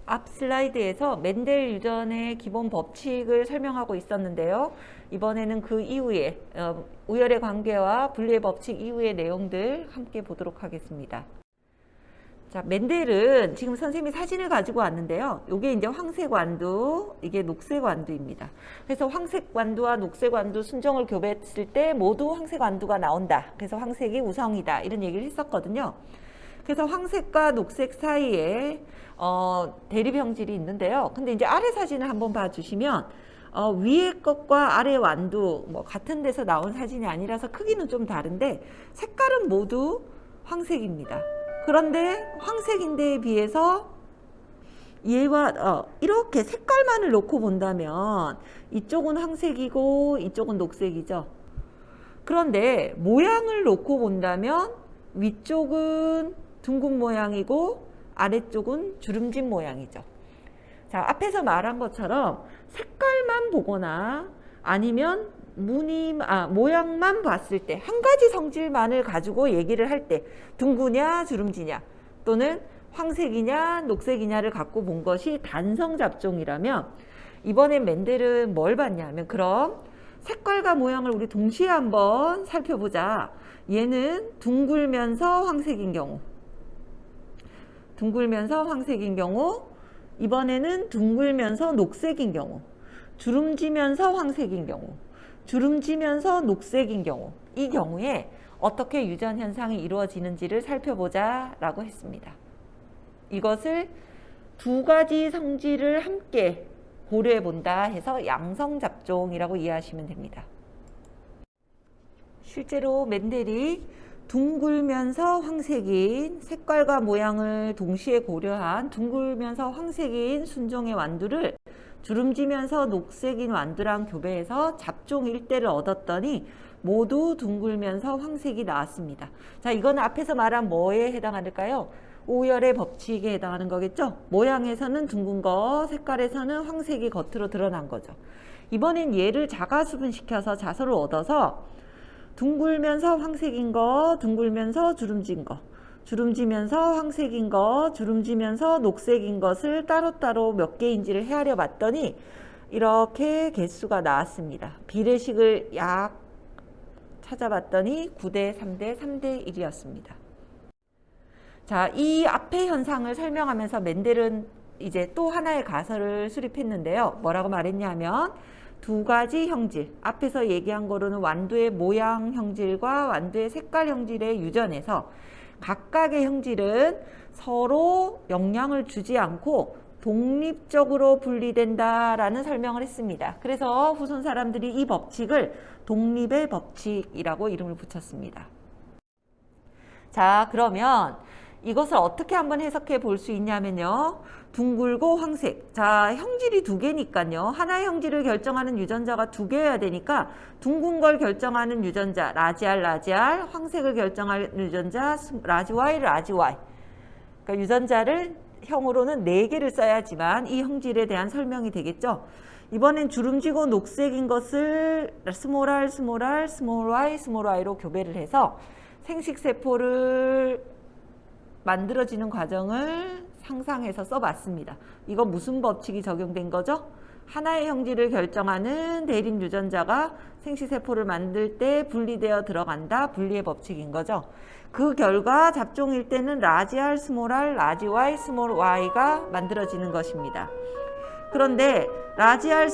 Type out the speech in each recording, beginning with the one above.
앞 슬라이드에서 멘델 유전의 기본 법칙을 설명하고 있었는데요. 이번에는 그 이후에 우열의 관계와 분리의 법칙 이후의 내용들 함께 보도록 하겠습니다. 자, 멘델은 지금 선생님이 사진을 가지고 왔는데요. 이게 이제 황색 완두, 이게 녹색 완두입니다. 그래서 황색 완두와 녹색 완두 순정을 교배했을 때 모두 황색 완두가 나온다. 그래서 황색이 우성이다. 이런 얘기를 했었거든요. 그래서 황색과 녹색 사이에 대립 형질이 있는데요. 근데 이제 아래 사진을 한번 봐주시면 위에 것과 아래 완두 뭐 같은 데서 나온 사진이 아니라서 크기는 좀 다른데 색깔은 모두 황색입니다. 그런데 황색인데에 비해서 얘와 이렇게 색깔만을 놓고 본다면 이쪽은 황색이고 이쪽은 녹색이죠. 그런데 모양을 놓고 본다면 위쪽은 둥근 모양이고 아래쪽은 주름진 모양이죠. 자, 앞에서 말한 것처럼 색깔만 보거나 아니면 모양만 봤을 때 한 가지 성질만을 가지고 얘기를 할 때 둥그냐 주름지냐 또는 황색이냐 녹색이냐를 갖고 본 것이 단성 잡종이라면 이번에 멘델은 뭘 봤냐면 그럼 색깔과 모양을 우리 동시에 한번 살펴보자. 얘는 둥글면서 황색인 경우 이번에는 둥글면서 녹색인 경우 주름지면서 황색인 경우 주름지면서 녹색인 경우 이 경우에 어떻게 유전 현상이 이루어지는지를 살펴보자 라고 했습니다. 이것을 두 가지 성질을 함께 고려해 본다 해서 양성잡종이라고 이해하시면 됩니다. 실제로 멘델이 둥글면서 황색인 색깔과 모양을 동시에 고려한 둥글면서 황색인 순종의 완두를 주름지면서 녹색인 완두랑 교배해서 잡종 1대를 얻었더니 모두 둥글면서 황색이 나왔습니다. 자, 이건 앞에서 말한 뭐에 해당할까요? 우열의 법칙에 해당하는 거겠죠? 모양에서는 둥근 거, 색깔에서는 황색이 겉으로 드러난 거죠. 이번엔 얘를 자가수분시켜서 자소를 얻어서 둥글면서 황색인 거, 둥글면서 주름진 거, 주름지면서 황색인 거, 주름지면서 녹색인 것을 따로따로 몇 개인지를 헤아려 봤더니 이렇게 개수가 나왔습니다. 비례식을 약 찾아봤더니 9대 3대 3대 1이었습니다. 자, 이 앞의 현상을 설명하면서 멘델은 이제 또 하나의 가설을 수립했는데요. 뭐라고 말했냐면 두 가지 형질, 앞에서 얘기한 거로는 완두의 모양 형질과 완두의 색깔 형질의 유전에서 각각의 형질은 서로 영향을 주지 않고 독립적으로 분리된다라는 설명을 했습니다. 그래서 후손 사람들이 이 법칙을 독립의 법칙이라고 이름을 붙였습니다. 자, 그러면 이것을 어떻게 한번 해석해 볼 수 있냐면요. 둥글고 황색. 자, 형질이 두 개니까요. 하나의 형질을 결정하는 유전자가 두 개여야 되니까 둥근 걸 결정하는 유전자 라지 R, 황색을 결정하는 유전자 라지 Y, 그러니까 유전자를 형으로는 4개를 써야지만 이 형질에 대한 설명이 되겠죠. 이번엔 주름지고 녹색인 것을 스몰 r, 스몰 y로 교배를 해서 생식세포를 만들어지는 과정을 상상해서 써봤습니다. 이거 무슨 법칙이 적용된 거죠? 하나의 형질을 결정하는 대립 유전자가 생식세포를 만들 때 분리되어 들어간다. 분리의 법칙인 거죠. 그 결과 잡종일 때는 라지 R, 라지 Y, 스몰 y가 만들어지는 것입니다. 그런데 라지 R,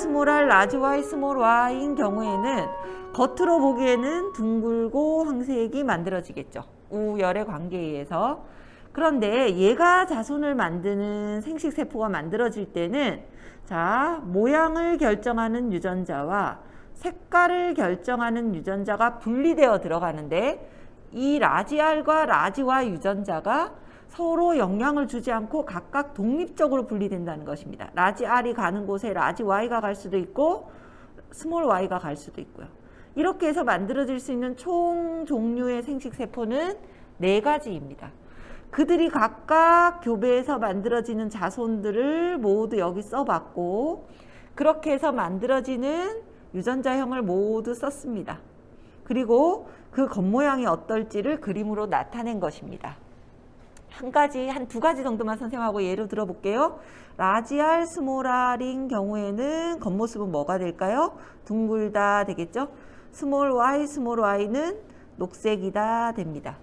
라지 Y, 스몰 y인 경우에는 겉으로 보기에는 둥글고 황색이 만들어지겠죠. 우열의 관계에 의해서. 그런데 얘가 자손을 만드는 생식세포가 만들어질 때는 자, 모양을 결정하는 유전자와 색깔을 결정하는 유전자가 분리되어 들어가는데 이 라지 R과 라지 Y 유전자가 서로 영향을 주지 않고 각각 독립적으로 분리된다는 것입니다. 라지 R이 가는 곳에 라지 Y가 갈 수도 있고 스몰 y가 갈 수도 있고요. 이렇게 해서 만들어질 수 있는 총 종류의 생식세포는 4가지입니다. 그들이 각각 교배해서 만들어지는 자손들을 모두 여기 써봤고 그렇게 해서 만들어지는 유전자형을 모두 썼습니다. 그리고 그 겉모양이 어떨지를 그림으로 나타낸 것입니다. 한 두 가지 정도만 선생님하고 예로 들어볼게요. 라지 R, 스몰 R인 경우에는 겉모습은 뭐가 될까요? 둥글다 되겠죠? 스몰 Y는 녹색이다 됩니다.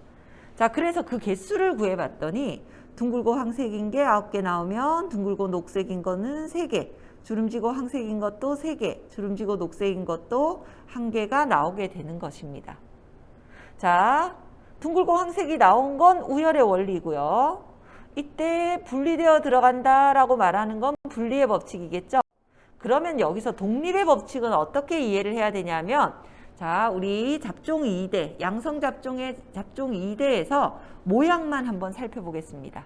자, 그래서 그 개수를 구해봤더니 둥글고 황색인 게 9개 나오면 둥글고 녹색인 거는 3개, 주름지고 황색인 것도 3개, 주름지고 녹색인 것도 1개가 나오게 되는 것입니다. 자, 둥글고 황색이 나온 건 우열의 원리고요. 이때 분리되어 들어간다라고 말하는 건 분리의 법칙이겠죠. 그러면 여기서 독립의 법칙은 어떻게 이해를 해야 되냐면, 자, 우리 잡종 2대, 양성 잡종의 잡종 2대에서 모양만 한번 살펴보겠습니다.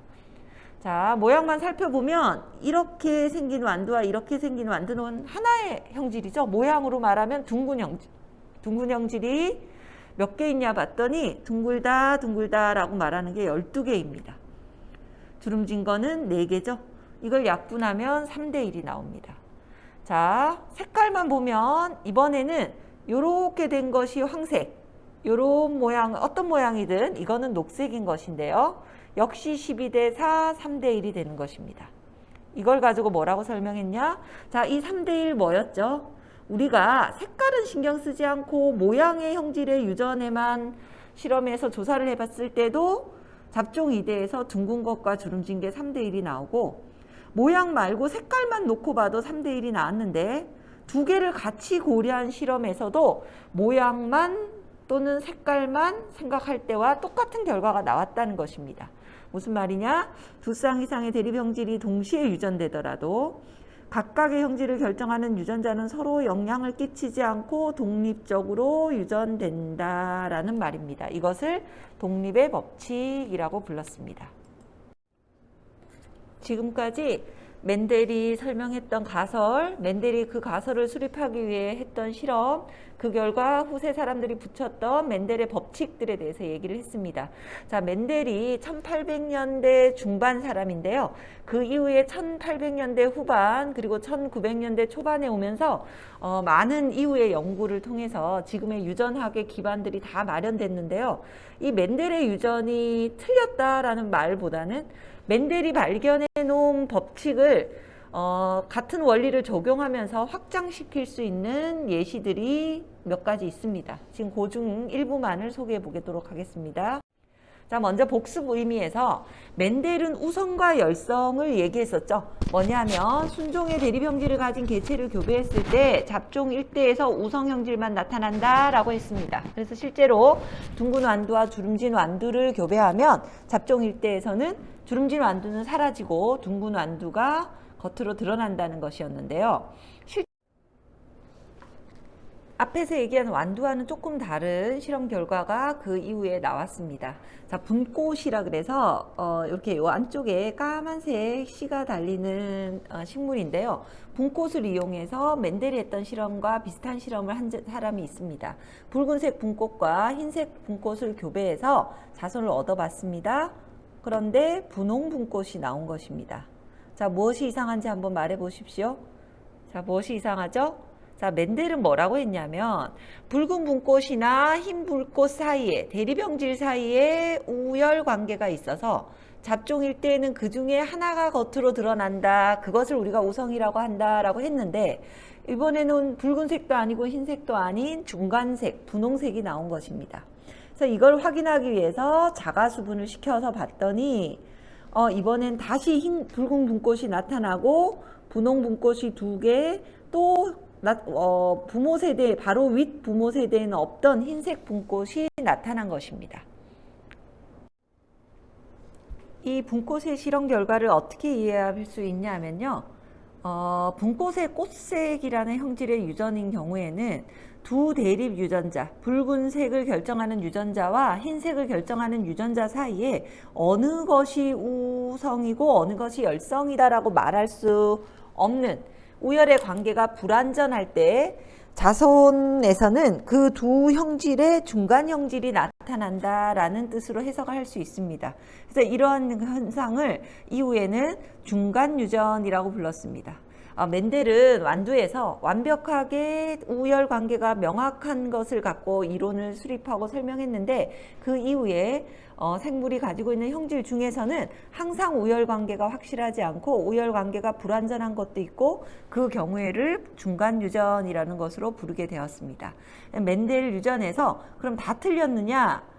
자, 모양만 살펴보면 이렇게 생긴 완두와 이렇게 생긴 완두는 하나의 형질이죠. 모양으로 말하면 둥근 형질. 둥근 형질이 몇 개 있냐 봤더니 둥글다 라고 말하는 게 12개입니다. 주름진 거는 4개죠. 이걸 약분하면 3대1이 나옵니다. 자, 색깔만 보면 이번에는 요렇게 된 것이 황색, 요런 모양, 어떤 모양이든 이거는 녹색인 것인데요. 역시 12대4, 3대1이 되는 것입니다. 이걸 가지고 뭐라고 설명했냐? 자, 이 3대1 뭐였죠? 우리가 색깔은 신경 쓰지 않고 모양의 형질의 유전에만 실험해서 조사를 해봤을 때도 잡종 2대에서 둥근 것과 주름진 게 3대1이 나오고, 모양 말고 색깔만 놓고 봐도 3대1이 나왔는데, 두 개를 같이 고려한 실험에서도 모양만 또는 색깔만 생각할 때와 똑같은 결과가 나왔다는 것입니다. 무슨 말이냐? 두 쌍 이상의 대립 형질이 동시에 유전되더라도 각각의 형질을 결정하는 유전자는 서로 영향을 끼치지 않고 독립적으로 유전된다라는 말입니다. 이것을 독립의 법칙이라고 불렀습니다. 지금까지 멘델이 설명했던 가설, 멘델이 그 가설을 수립하기 위해 했던 실험, 그 결과 후세 사람들이 붙였던 멘델의 법칙들에 대해서 얘기를 했습니다. 자, 멘델이 1800년대 중반 사람인데요. 그 이후에 1800년대 후반 그리고 1900년대 초반에 오면서 많은 이후의 연구를 통해서 지금의 유전학의 기반들이 다 마련됐는데요. 이 멘델의 유전이 틀렸다라는 말보다는 멘델이 발견해 놓은 법칙을 같은 원리를 적용하면서 확장시킬 수 있는 예시들이 몇 가지 있습니다. 지금 그중 일부만을 소개해 보도록 하겠습니다. 자, 먼저 복습 의미에서 멘델은 우성과 열성을 얘기했었죠. 뭐냐면 순종의 대립 형질을 가진 개체를 교배했을 때 잡종 1대에서 우성 형질만 나타난다라고 했습니다. 그래서 실제로 둥근 완두와 주름진 완두를 교배하면 잡종 1대에서는 주름진 완두는 사라지고 둥근 완두가 겉으로 드러난다는 것이었는데요. 앞에서 얘기한 완두와는 조금 다른 실험 결과가 그 이후에 나왔습니다. 자, 분꽃이라 그래서 이렇게 요 안쪽에 까만색 씨가 달리는 식물인데요. 분꽃을 이용해서 멘델이 했던 실험과 비슷한 실험을 한 사람이 있습니다. 붉은색 분꽃과 흰색 분꽃을 교배해서 자손을 얻어봤습니다. 그런데 분홍 분꽃이 나온 것입니다. 자, 무엇이 이상한지 한번 말해 보십시오. 자, 무엇이 이상하죠? 자, 멘델은 뭐라고 했냐면 붉은 분꽃이나 흰 불꽃 사이에 대립형질 사이에 우열 관계가 있어서 잡종일 때는 그 중에 하나가 겉으로 드러난다. 그것을 우리가 우성이라고 한다라고 했는데 이번에는 붉은색도 아니고 흰색도 아닌 중간색, 분홍색이 나온 것입니다. 그래서 이걸 확인하기 위해서 자가수분을 시켜서 봤더니 이번엔 다시 붉은 분꽃이 나타나고 분홍 분꽃이 2개, 또 부모 세대, 바로 윗 부모 세대에는 없던 흰색 분꽃이 나타난 것입니다. 이 분꽃의 실험 결과를 어떻게 이해할 수 있냐면요. 분꽃의 꽃색이라는 형질의 유전인 경우에는 두 대립 유전자, 붉은색을 결정하는 유전자와 흰색을 결정하는 유전자 사이에 어느 것이 우성이고 어느 것이 열성이다라고 말할 수 없는 우열의 관계가 불완전할 때 자손에서는 그 두 형질의 중간 형질이 나타난다라는 뜻으로 해석할 수 있습니다. 그래서 이러한 현상을 이후에는 중간 유전이라고 불렀습니다. 멘델은 완두에서 완벽하게 우열 관계가 명확한 것을 갖고 이론을 수립하고 설명했는데 그 이후에 생물이 가지고 있는 형질 중에서는 항상 우열 관계가 확실하지 않고 우열 관계가 불완전한 것도 있고 그 경우에를 중간 유전이라는 것으로 부르게 되었습니다. 멘델 유전에서 그럼 다 틀렸느냐?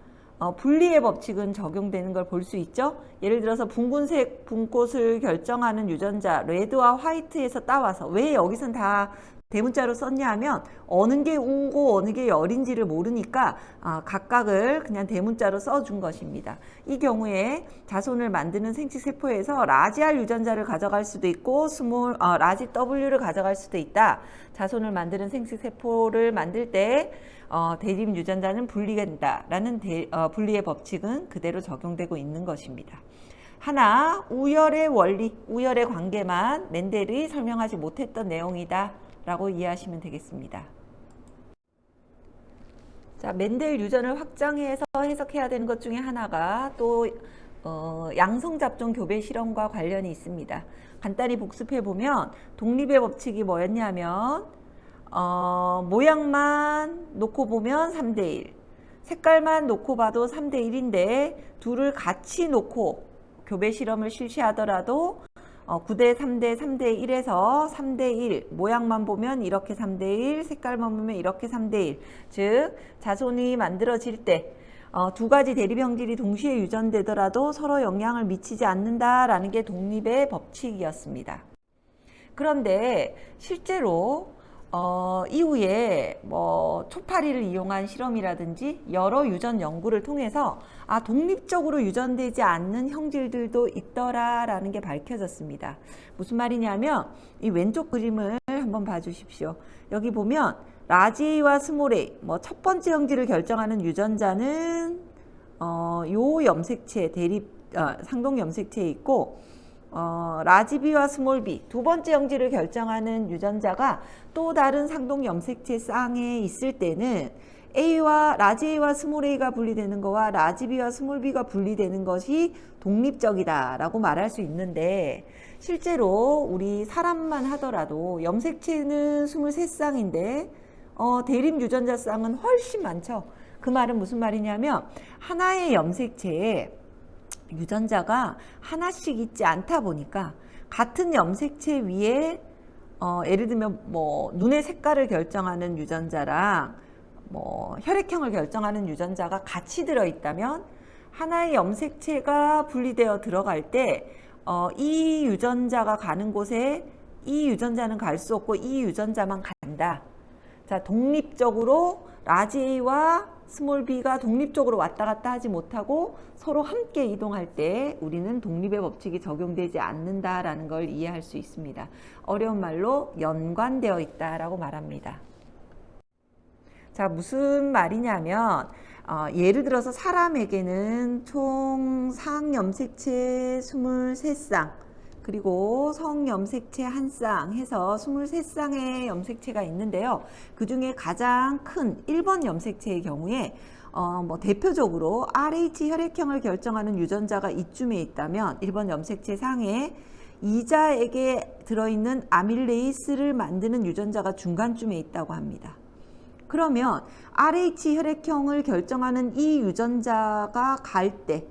분리의 법칙은 적용되는 걸 볼 수 있죠. 예를 들어서 붉은색 분꽃을 결정하는 유전자 레드와 화이트에서 따와서 왜 여기선 다 대문자로 썼냐 하면 어느 게 우고 어느 게 열인지를 모르니까 각각을 그냥 대문자로 써준 것입니다. 이 경우에 자손을 만드는 생식세포에서 라지 R 유전자를 가져갈 수도 있고 라지 W를 가져갈 수도 있다. 자손을 만드는 생식세포를 만들 때 대립 유전자는 분리된다라는 분리의 법칙은 그대로 적용되고 있는 것입니다. 하나, 우열의 원리, 우열의 관계만 멘델이 설명하지 못했던 내용이다 라고 이해하시면 되겠습니다. 자, 멘델 유전을 확장해서 해석해야 되는 것 중에 하나가 또 양성잡종 교배 실험과 관련이 있습니다. 간단히 복습해 보면 독립의 법칙이 뭐였냐면 모양만 놓고 보면 3대1, 색깔만 놓고 봐도 3대1인데 둘을 같이 놓고 교배 실험을 실시하더라도 9대 3대 3대 1에서 3대 1, 모양만 보면 이렇게 3대 1, 색깔만 보면 이렇게 3대 1, 즉 자손이 만들어질 때 두 가지 대립 형질이 동시에 유전되더라도 서로 영향을 미치지 않는다라는 게 독립의 법칙이었습니다. 그런데 실제로 이후에 초파리를 이용한 실험이라든지 여러 유전 연구를 통해서 독립적으로 유전되지 않는 형질들도 있더라라는 게 밝혀졌습니다. 무슨 말이냐면 이 왼쪽 그림을 한번 봐주십시오. 여기 보면 라지 A와 스몰 a, 첫 번째 형질을 결정하는 유전자는 요 염색체 상동 염색체에 있고 라지 B와 스몰 b 두 번째 형질을 결정하는 유전자가 또 다른 상동 염색체 쌍에 있을 때는 라지 A와 스몰 a가 분리되는 거와 라지 B와 스몰 b가 분리되는 것이 독립적이다 라고 말할 수 있는데 실제로 우리 사람만 하더라도 염색체는 23쌍인데 대립 유전자 쌍은 훨씬 많죠. 그 말은 무슨 말이냐면 하나의 염색체에 유전자가 하나씩 있지 않다 보니까 같은 염색체 위에 예를 들면 눈의 색깔을 결정하는 유전자랑 혈액형을 결정하는 유전자가 같이 들어있다면 하나의 염색체가 분리되어 들어갈 때 이 유전자가 가는 곳에 이 유전자는 갈 수 없고 이 유전자만 간다. 자, 독립적으로 라지 A와 스몰 b가 독립적으로 왔다 갔다 하지 못하고 서로 함께 이동할 때 우리는 독립의 법칙이 적용되지 않는다라는 걸 이해할 수 있습니다. 어려운 말로 연관되어 있다라고 말합니다. 자, 무슨 말이냐면 예를 들어서 사람에게는 총 상염색체 23쌍 그리고 성염색체 1쌍 해서 23쌍의 염색체가 있는데요. 그 중에 가장 큰 1번 염색체의 경우에 대표적으로 RH 혈액형을 결정하는 유전자가 이쯤에 있다면 1번 염색체 상에 이자에게 들어있는 아밀레이스를 만드는 유전자가 중간쯤에 있다고 합니다. 그러면 RH 혈액형을 결정하는 이 유전자가 갈 때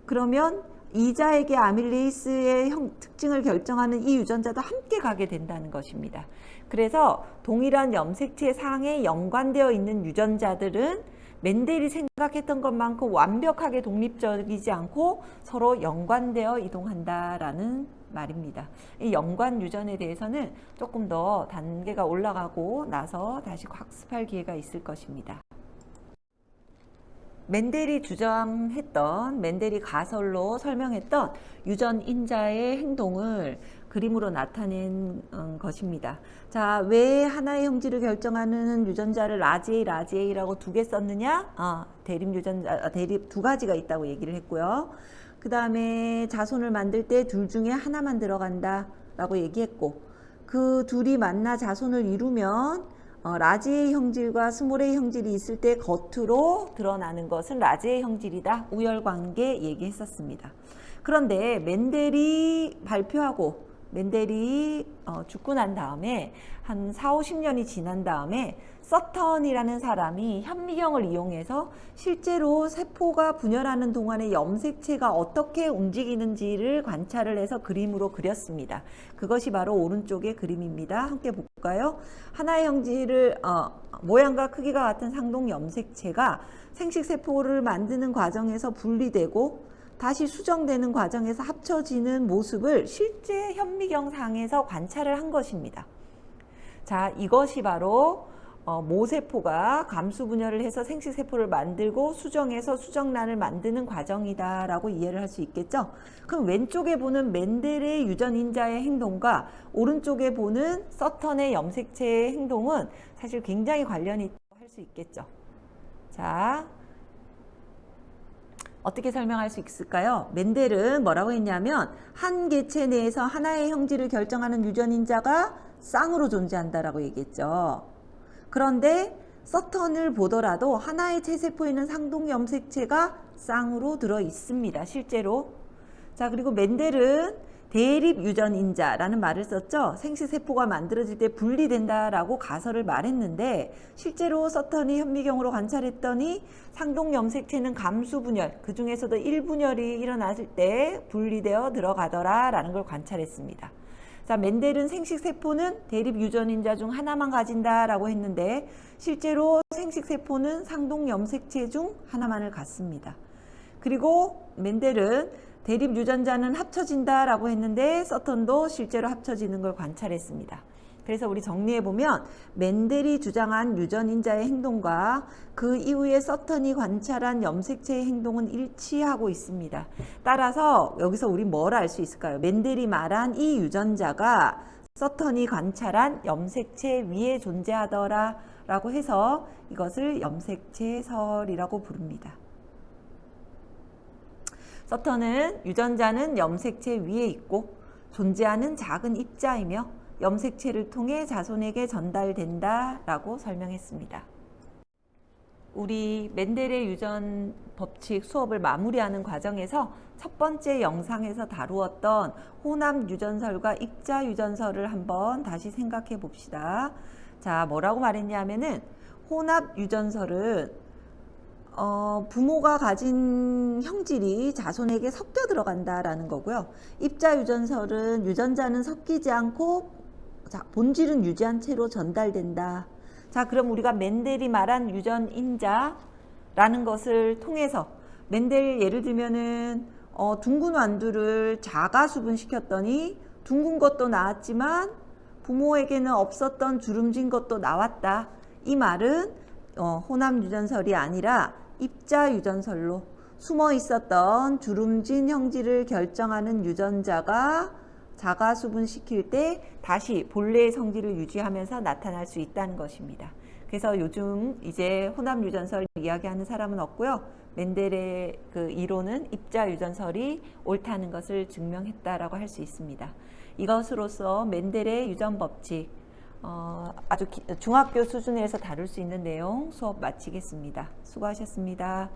그러면 이자에게 아밀레이스의 특징을 결정하는 이 유전자도 함께 가게 된다는 것입니다. 그래서 동일한 염색체 상에 연관되어 있는 유전자들은 멘델이 생각했던 것만큼 완벽하게 독립적이지 않고 서로 연관되어 이동한다라는 말입니다. 이 연관 유전에 대해서는 조금 더 단계가 올라가고 나서 다시 학습할 기회가 있을 것입니다. 멘델이 주장했던, 멘델이 가설로 설명했던 유전 인자의 행동을 그림으로 나타낸 것입니다. 자, 왜 하나의 형질을 결정하는 유전자를 라지 A라고 두 개 썼느냐? 대립 유전자, 대립 두 가지가 있다고 얘기를 했고요. 그 다음에 자손을 만들 때 둘 중에 하나만 들어간다 라고 얘기했고, 그 둘이 만나 자손을 이루면 라지 A 형질과 스몰 a 형질이 있을 때 겉으로 드러나는 것은 라지 A 형질이다. 우열관계 얘기했었습니다. 그런데 멘델이 발표하고 멘델이 죽고 난 다음에 한 4, 50년이 지난 다음에 서턴이라는 사람이 현미경을 이용해서 실제로 세포가 분열하는 동안에 염색체가 어떻게 움직이는지를 관찰을 해서 그림으로 그렸습니다. 그것이 바로 오른쪽의 그림입니다. 함께 볼까요? 하나의 형질을 모양과 크기가 같은 상동 염색체가 생식세포를 만드는 과정에서 분리되고 다시 수정되는 과정에서 합쳐지는 모습을 실제 현미경상에서 관찰을 한 것입니다. 자, 이것이 바로 모세포가 감수분열을 해서 생식세포를 만들고 수정해서 수정란을 만드는 과정이다 라고 이해를 할 수 있겠죠. 그럼 왼쪽에 보는 멘델의 유전인자의 행동과 오른쪽에 보는 서턴의 염색체의 행동은 사실 굉장히 관련이 있다고 할 수 있겠죠. 자, 어떻게 설명할 수 있을까요? 멘델은 뭐라고 했냐면 한 개체 내에서 하나의 형질을 결정하는 유전인자가 쌍으로 존재한다라고 얘기했죠. 그런데 서턴을 보더라도 하나의 체세포에는 상동 염색체가 쌍으로 들어 있습니다. 실제로. 자, 그리고 멘델은 대립 유전인자라는 말을 썼죠. 생식세포가 만들어질 때 분리된다라고 가설을 말했는데 실제로 서턴이 현미경으로 관찰했더니 상동 염색체는 감수분열, 그 중에서도 1분열이 일어났을 때 분리되어 들어가더라라는 걸 관찰했습니다. 자, 멘델은 생식세포는 대립 유전인자 중 하나만 가진다라고 했는데 실제로 생식세포는 상동 염색체 중 하나만을 갖습니다. 그리고 멘델은 대립 유전자는 합쳐진다라고 했는데 서턴도 실제로 합쳐지는 걸 관찰했습니다. 그래서 우리 정리해보면 멘델이 주장한 유전인자의 행동과 그 이후에 서턴이 관찰한 염색체의 행동은 일치하고 있습니다. 따라서 여기서 우리 뭘 알 수 있을까요? 멘델이 말한 이 유전자가 서턴이 관찰한 염색체 위에 존재하더라 라고 해서 이것을 염색체설이라고 부릅니다. 서턴은 유전자는 염색체 위에 있고 존재하는 작은 입자이며 염색체를 통해 자손에게 전달된다 라고 설명했습니다. 우리 멘델의 유전 법칙 수업을 마무리하는 과정에서 첫 번째 영상에서 다루었던 혼합 유전설과 입자 유전설을 한번 다시 생각해 봅시다. 자, 뭐라고 말했냐면은 혼합 유전설은 부모가 가진 형질이 자손에게 섞여 들어간다라는 거고요. 입자 유전설은 유전자는 섞이지 않고 본질은 유지한 채로 전달된다. 자, 그럼 우리가 멘델이 말한 유전인자라는 것을 통해서 멘델 예를 들면은 둥근 완두를 자가수분 시켰더니 둥근 것도 나왔지만 부모에게는 없었던 주름진 것도 나왔다. 이 말은 혼합 유전설이 아니라 입자 유전설로 숨어 있었던 주름진 형질을 결정하는 유전자가 자가수분 시킬 때 다시 본래의 성질을 유지하면서 나타날 수 있다는 것입니다. 그래서 요즘 이제 혼합 유전설 이야기하는 사람은 없고요. 멘델의 그 이론은 입자 유전설이 옳다는 것을 증명했다라고 할 수 있습니다. 이것으로서 멘델의 유전 법칙 아주 중학교 수준에서 다룰 수 있는 내용 수업 마치겠습니다. 수고하셨습니다.